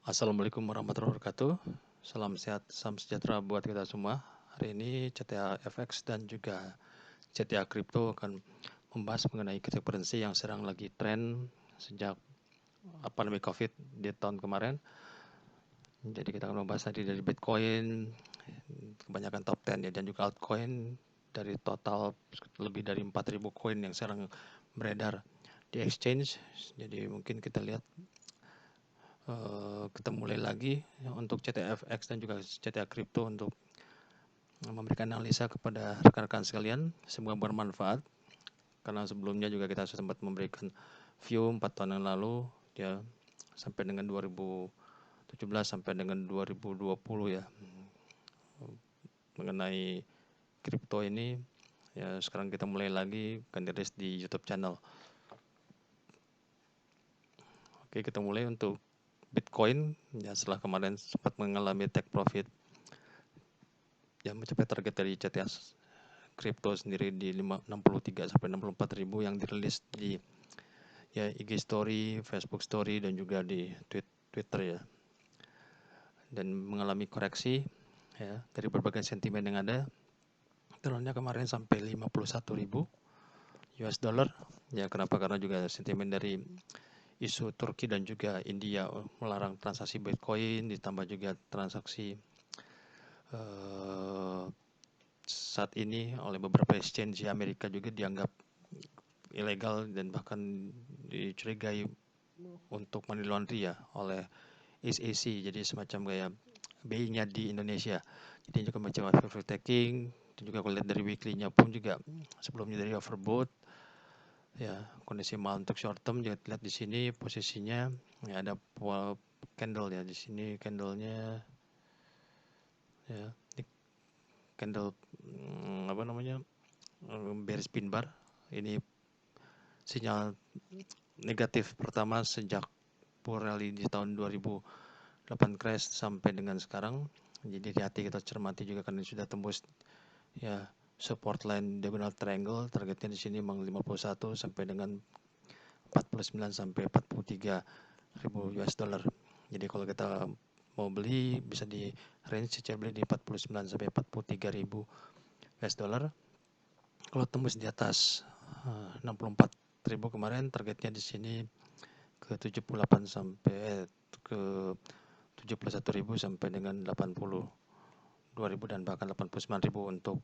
Assalamualaikum warahmatullahi wabarakatuh. Salam sehat, salam sejahtera buat kita semua. Hari ini CTA FX dan juga CTA Crypto akan membahas mengenai cryptocurrency yang sedang lagi tren sejak pandemi COVID di tahun kemarin. Jadi kita akan membahas tadi dari Bitcoin, kebanyakan top 10 ya, dan juga altcoin dari total lebih dari 4.000 koin yang sekarang beredar di exchange. Jadi mungkin kita lihat kita mulai lagi untuk CTFX dan juga CTA Crypto untuk memberikan analisa kepada rekan-rekan sekalian. Semoga bermanfaat, karena sebelumnya juga kita sempat memberikan view 4 tahun yang lalu ya, sampai dengan 2017 sampai dengan 2020 ya, mengenai kripto ini ya. Sekarang kita mulai lagi akan dirilis di YouTube channel. Oke, kita mulai untuk Bitcoin ya. Setelah kemarin sempat mengalami take profit yang mencapai target dari CTA Crypto sendiri di 63 sampai 64 ribu yang dirilis di ya IG Story, Facebook Story, dan juga di Twitter ya, dan mengalami koreksi ya dari berbagai sentimen yang ada. Turunnya kemarin sampai 51.000 US dollar ya. Kenapa? Karena juga sentimen dari isu Turki dan juga India melarang transaksi Bitcoin, ditambah juga transaksi saat ini oleh beberapa exchange di Amerika juga dianggap ilegal dan bahkan dicurigai untuk money laundry ya oleh SEC. Jadi semacam kayak BI-nya di Indonesia. Jadi juga macam overtaking. Dan juga kalau lihat dari weekly-nya pun juga sebelumnya dari overbought ya, kondisi mahal untuk short term. Juga lihat di sini posisinya ya, ada candle ya di sini, candlenya ya, ini candle apa namanya, bearish pin bar. Ini sinyal negatif pertama sejak bull rally di tahun 2008 crash sampai dengan sekarang. Jadi hati-hati, kita cermati juga karena sudah tembus ya support line diagonal triangle. Targetnya di sini memang 51 sampai dengan 49 sampai 43 ribu US dollar. Jadi kalau kita mau beli bisa di range secara beli di 49 sampai 43 ribu US dollar. Kalau tembus di atas 64 ribu kemarin, targetnya di sini ke 78 sampai ke 71.000 sampai dengan 82.000 dan bahkan 89.000 untuk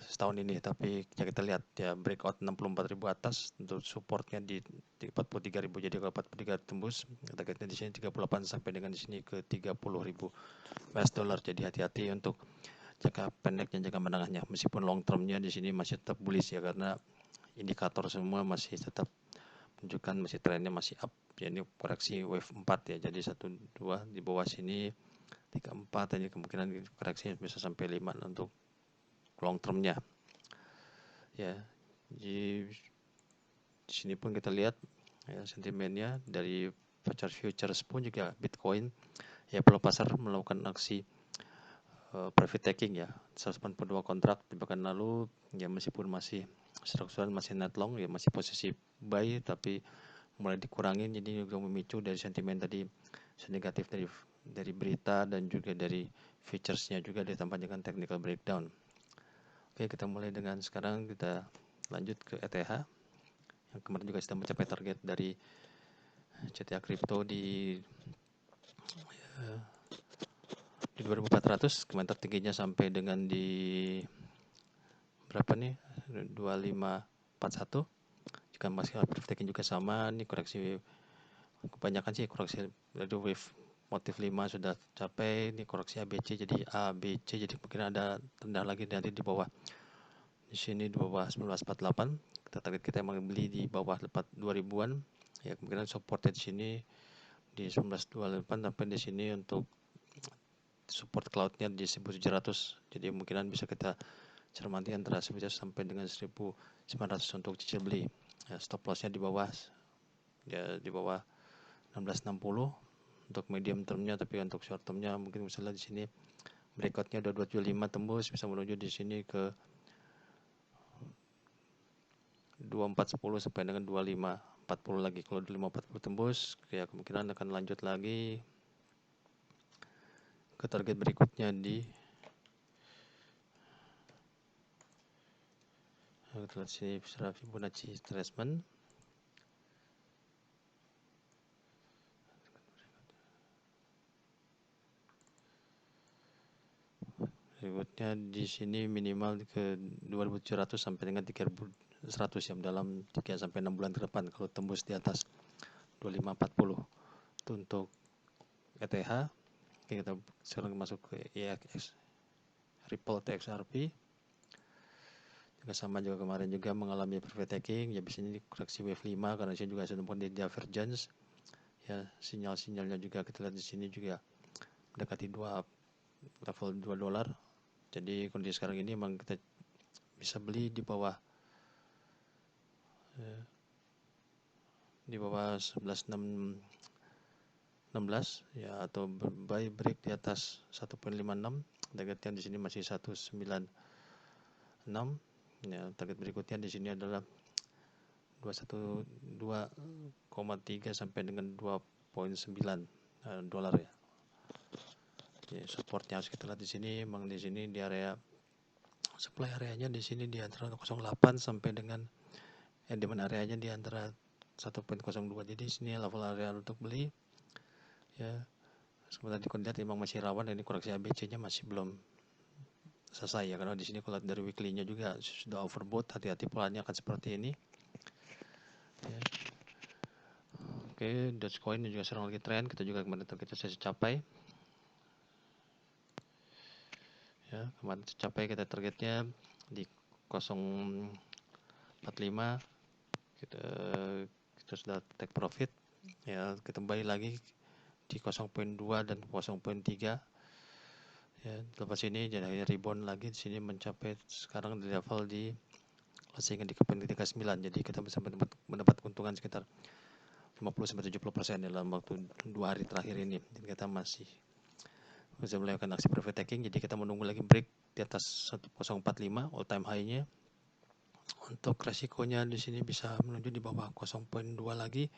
setahun ini. Tapi ya kita lihat ya, breakout 64.000 atas untuk supportnya di 43.000. Jadi kalau 43 tembus, targetnya di sini 38 sampai dengan di sini ke 30.000 US dollar. Jadi hati-hati untuk jangka pendek dan jangka menengahnya, meskipun long termnya di sini masih tetap bullish ya, karena indikator semua masih tetap menunjukkan masih trennya masih up ya. Ini koreksi wave 4 ya, jadi 1 2 di bawah sini 3 4, jadi kemungkinan koreksi bisa sampai 5 untuk long termnya ya. Di sini pun kita lihat ya sentimennya dari pasar futures pun juga Bitcoin ya, perlu pasar melakukan aksi private taking ya, 182 kontrak di pekan lalu ya. Meskipun masih struktural masih net long ya, masih posisi buy, tapi mulai dikurangin. Jadi juga memicu dari sentimen tadi negatif dari berita dan juga dari featuresnya juga, ditambah dengan technical breakdown. Oke, kita mulai dengan sekarang kita lanjut ke ETH yang kemarin juga sudah mencapai target dari CTA Crypto di 2400. Kemarin tertingginya sampai dengan di berapa nih, 2541. Jika masih taking juga sama, ini koreksi kebanyakan sih koreksi dari wave motif 5 sudah capai. Ini koreksi ABC jadi ABC, jadi mungkin ada rendah lagi nanti di bawah. Di sini di bawah 1948. Kita target kita emang beli di bawah 2000-an ya. Kemungkinan supportnya di sini di 1928 sampai di sini untuk support cloudnya di 1700. Jadi kemungkinan bisa kita cermati antara 1100 sampai dengan 1900 untuk cicil beli ya. Stop lossnya di bawah ya, di bawah 1660 untuk medium termnya. Tapi untuk short termnya mungkin misalnya di sini breakoutnya udah 275 tembus, bisa menuju di sini ke 2410 sampai dengan 2540 lagi. Kalau 2540 tembus ya, kemungkinan akan lanjut lagi ke target berikutnya di kita lihat sini secara Fibonacci retracement. Berikutnya di sini minimal ke 2.700 sampai dengan 3.100 ya, dalam 3 sampai 6 bulan ke depan kalau tembus di atas 2540. Itu untuk ETH. Oke, kita sekarang masuk ke EXX, Ripple XRP. Juga sama juga kemarin juga mengalami profit taking ya, biasanya di koreksi wave 5 karena sini juga sudah di divergence ya, sinyal-sinyalnya juga kita lihat di sini juga mendekati level $2. Jadi kondisi sekarang ini memang kita bisa beli di bawah 11.616 ya, atau buy break di atas 1.56. Targetnya di sini masih 196 ya. Target berikutnya di sini adalah 2,3 sampai dengan 2.9 dolar ya. Jadi supportnya harus kita lihat di sini, memang di sini di area supply areanya di sini di antara 0,8 sampai dengan demand areanya di antara 1.02. Jadi sini level area untuk beli ya. Sementara dilihat memang masih rawan, dan ini koreksi ABC-nya masih belum selesai ya, karena di sini kalau dari weekly-nya juga sudah overbought. Hati-hati polanya akan seperti ini ya. Oke, Dogecoin juga sekarang lagi tren, kita juga kemarin targetnya saya capai ya. Kemarin tercapai kita targetnya di 0.45, kita sudah take profit ya. Kita kembali lagi di 0.2 dan 0.3 ya. Lepas ini jadi rebound lagi di sini mencapai sekarang di level di closing di 0.39. Jadi kita bisa mendapat keuntungan sekitar 50-70% dalam waktu 2 hari terakhir ini. Jadi kita masih bisa melakukan aksi profit taking. Jadi kita menunggu lagi break di atas 1045 all time high-nya. Untuk resikonya di sini bisa menuju di bawah 0.2 lagi,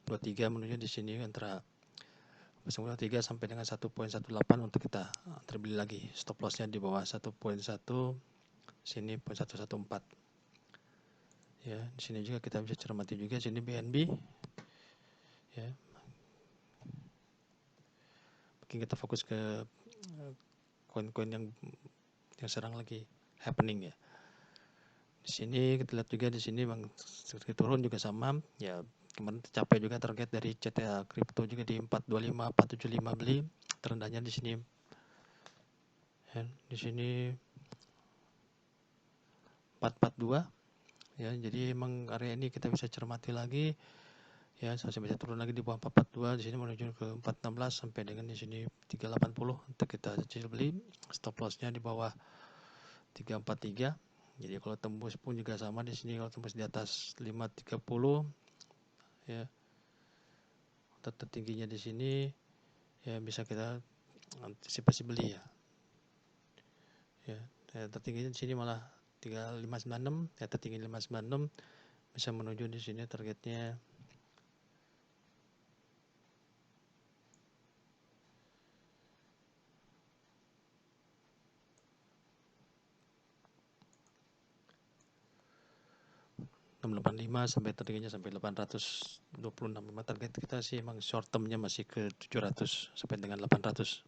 23 menuju di sini antara 0.3 sampai dengan 1.18 untuk kita terbeli lagi. Stop loss-nya di bawah 1.1, sini 0.114. Ya, di sini juga kita bisa cermati juga sini BNB. Ya. Mungkin kita fokus ke koin-koin yang sekarang lagi happening ya. Di sini kita lihat juga di sini Bang sedikit turun juga sama ya. Kemarin tercapai juga target dari CTA Crypto juga di 425 475 beli. Terendahnya di sini ya, di sini 442 ya. Jadi emang area ini kita bisa cermati lagi ya, saya bisa turun lagi di bawah 442, di sini menuju ke 416 sampai dengan di sini 380 untuk kita cicil beli. Stop loss-nya di bawah 343. Jadi kalau tembus pun juga sama di sini, kalau tembus di atas 530 ya, tertingginya di sini ya bisa kita antisipasi beli ya. Ya, tertingginya di sini malah 3596 ya, tertinggi 596 bisa menuju di sini targetnya 685 sampai tertingginya sampai 826. Memang target kita sih emang short termnya masih ke 700 sampai dengan 800.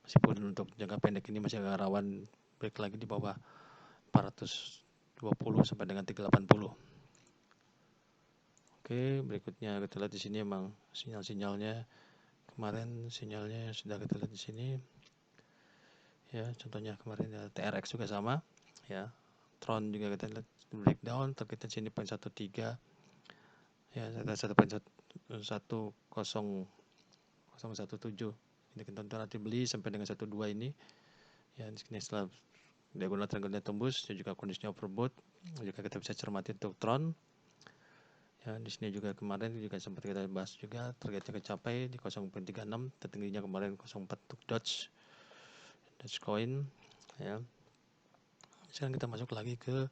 Meskipun untuk jangka pendek ini masih agak rawan break lagi di bawah 420 sampai dengan 380. Oke, berikutnya kita lihat di sini emang sinyal-sinyalnya kemarin, sinyalnya sudah kita lihat di sini. Ya, contohnya kemarin ya, TRX juga sama ya. Tron juga kita lihat breakdown, targetnya sini 0.13 ya, 1.1017 ini kita nanti beli sampai dengan 12 ini ya. Di sini setelah diagonal triangle tembus ya, juga kondisinya overbought juga kita bisa cermati untuk Tron ya. Di sini juga kemarin juga sempat kita bahas juga targetnya kecapai di 0.36, tertingginya kemarin 0.4 untuk Dogecoin ya. Sekarang kita masuk lagi ke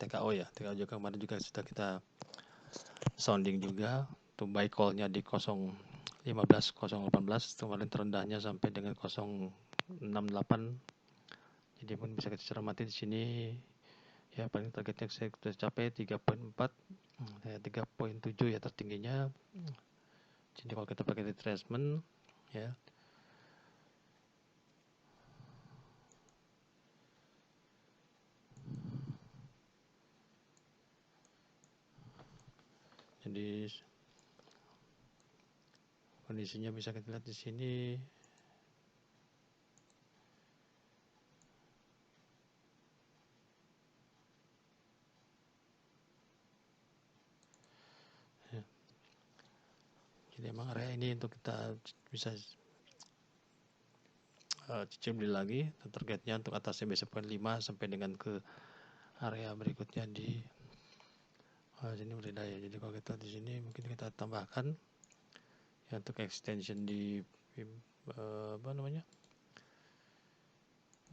TKO ya. TKO juga kemarin juga sudah kita sounding juga Untuk buy call-nya di 0.15 0.18, kemarin terendahnya sampai dengan 0.68. Jadi pun bisa kita cermati di sini ya, paling targetnya saya sudah capai 3.4, 3.7 ya tertingginya. Jadi kalau kita pakai retracement ya, jadi kondisinya bisa kita lihat di sini. Ya. Jadi emang area ini untuk kita bisa cicil beli lagi. Targetnya untuk atasnya bisa 0.5 sampai dengan ke area berikutnya di sini berbeda ya. Jadi kalau kita di sini mungkin kita tambahkan ya untuk extension di apa namanya,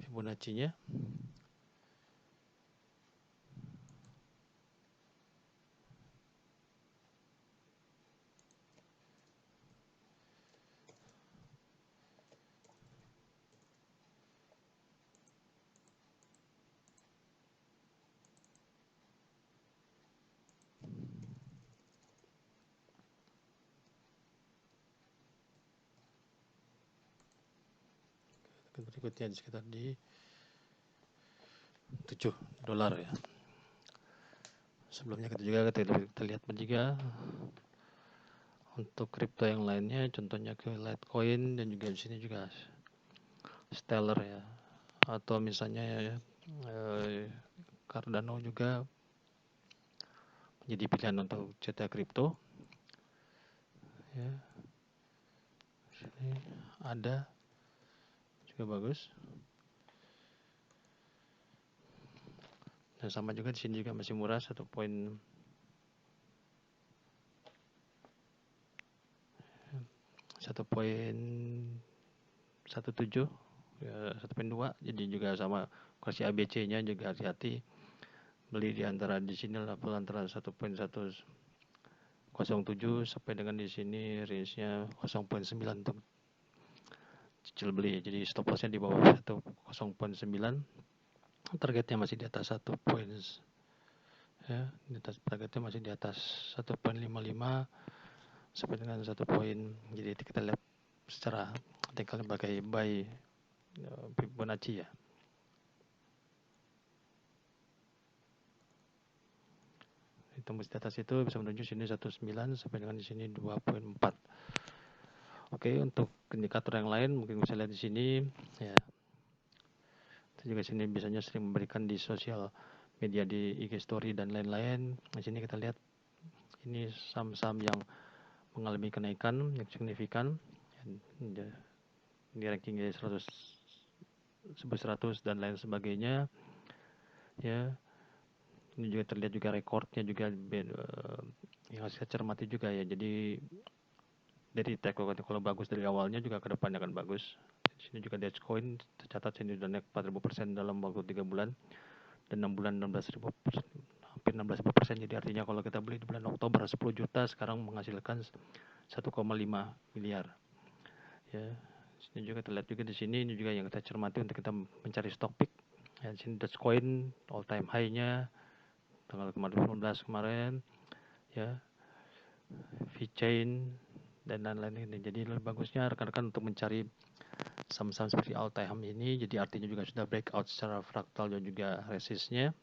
Fibonacci-nya. Berikutnya di sekitar di $7 ya. Sebelumnya kita lihat juga untuk kripto yang lainnya, contohnya ke Litecoin, dan juga di sini juga Stellar ya, atau misalnya ya, Cardano juga menjadi pilihan untuk cetak kripto ya. Sini ada juga bagus. Dan sama juga di sini juga masih murah, 1.17 ya, 1.2. Jadi juga sama kursi ABC-nya juga hati-hati beli di antara di sini level antara 1.107 sampai dengan di sini range-nya 0.9 untuk cicil beli. Jadi stop loss-nya di bawah 0.9. Targetnya masih di atas 1 points ya, di atas targetnya masih di atas 1.55 sampai dengan 1 poin. Jadi kita lihat secara teknikal sebagai buy Fibonacci ya. Tembus di atas itu bisa menuju sini 19 sampai dengan di sini 2.4. Oke, untuk indikator yang lain mungkin bisa lihat di sini ya. Kita juga sini biasanya sering memberikan di sosial media, di IG story dan lain-lain. Di sini kita lihat ini saham-saham yang mengalami kenaikan yang signifikan di ranking 100 dan lain sebagainya ya. Ini juga terlihat juga rekornya juga yang harus kita cermati juga ya. Jadi dari kalau bagus dari awalnya juga ke depannya akan bagus. Di sini juga Dogecoin tercatat sini sudah naik 4.000% dalam waktu 3 bulan, dan 6 bulan 16.000%, hampir 16.000%. Jadi artinya kalau kita beli di bulan Oktober 10 juta, sekarang menghasilkan 1,5 miliar ya. Ini juga terlihat juga di sini, ini juga yang kita cermati untuk kita mencari stock pick ya. Di sini Dogecoin all time high-nya tanggal 15 kemarin ya, VeChain dan lain-lain ini. Jadi lebih bagusnya rekan-rekan untuk mencari saham-saham seperti all time high ini. Jadi artinya juga sudah breakout secara fraktal dan juga resistnya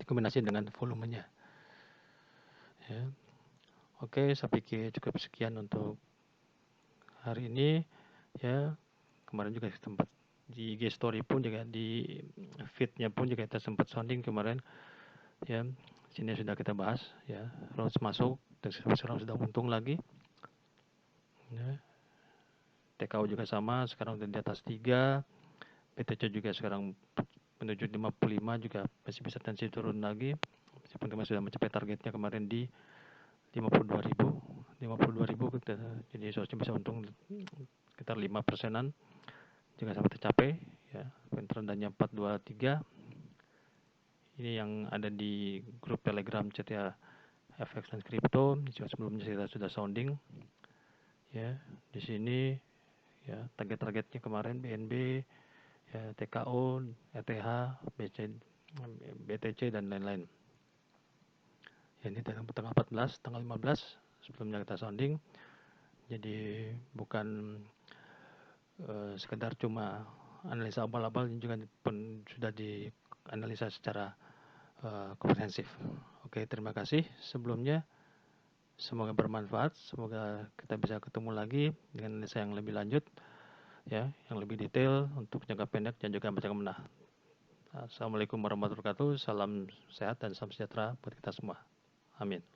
dikombinasi dengan volumenya ya. Oke, saya pikir cukup sekian untuk hari ini ya. Kemarin juga sempat di IG story pun juga, di feednya pun juga kita sempat sounding kemarin ya. Sini sudah kita bahas ya, rounds masuk dan sekarang sudah untung lagi ya. TKU juga sama, sekarang udah di atas 3. PTC juga sekarang menuju 55, juga masih bisa tensi turun lagi meskipun kemarin sudah mencapai targetnya kemarin di 52.000 kita, jadi seharusnya bisa untung sekitar 5%-an jika sampai tercapai ya. Poin terendahnya 423. Ini yang ada di grup Telegram CTA FX dan kripto. Sebelumnya kita sudah sounding ya. Di sini ya target-targetnya kemarin BNB, ya, TKO, ETH, BTC dan lain-lain. Ya, ini tanggal 14, tanggal 15 sebelumnya kita sounding. Jadi bukan sekedar cuma analisa abal-abal, juga pun sudah dianalisa secara komprehensif. Oke, terima kasih sebelumnya. Semoga bermanfaat, semoga kita bisa ketemu lagi dengan analisa yang lebih lanjut, ya, yang lebih detail untuk jangka pendek dan juga jangka menengah. Assalamualaikum warahmatullahi wabarakatuh. Salam sehat dan salam sejahtera buat kita semua. Amin.